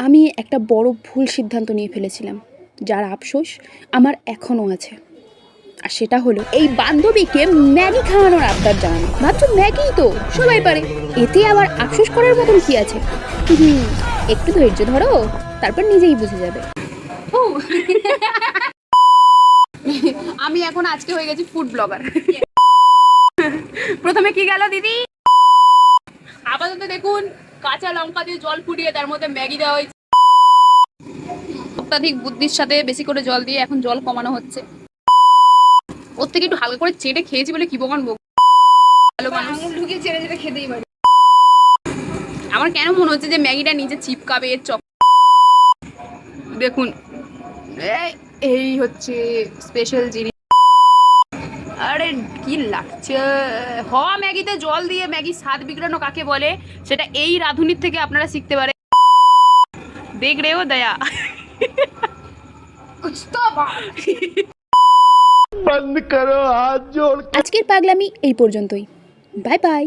আমি একটা বড় ভুল সিদ্ধান্ত নিয়ে ফেলেছিলাম, যার আফসোস আমার এখনও আছে। আর সেটা হলো এই বান্ধবীকে ম্যাগি খাওয়ানোর আবদার জানানো। ভাবছো ম্যাগি তো সবাই পারে, এতে আবার আফসোস করার মতন কি আছে? একটু ধৈর্য ধরো, তারপর নিজেই বুঝে যাবে। আমি এখন আজকে হয়ে গেছি ফুড ব্লগার। প্রথমে কি গেল দিদি? আপাতত দেখুন কাঁচা লঙ্কা দিয়ে জল ফুটিয়ে তার মধ্যে ম্যাগি দেওয়া হয়েছে। অত্যাধিক বুদ্ধির সাথে বেশি করে জল দিয়ে এখন জল কমানো হচ্ছে। ওর থেকে একটু হালকা করে চেটে খেয়েছি বলে কি বকান বক। ভালো মানুষ ঢুকিয়ে চেটে চেটে খেতেই পারি। আমার কেন মনে হচ্ছে যে ম্যাগিটা নিজে চিপকাবে এর চক। দেখুন এই হচ্ছে স্পেশাল জিনিস। আরে কি লাগছে! হওয়া ম্যাগিতে জল দিয়ে ম্যাগি স্বাদ বিগড়ানো কাকে বলে সেটা এই রাঁধুনির থেকে আপনারা শিখতে পারেন। দেখ রে ও দয়া। बंद करो हाथ जोड़। আজকের পাগলামি এই পর্যন্তই। Bye bye.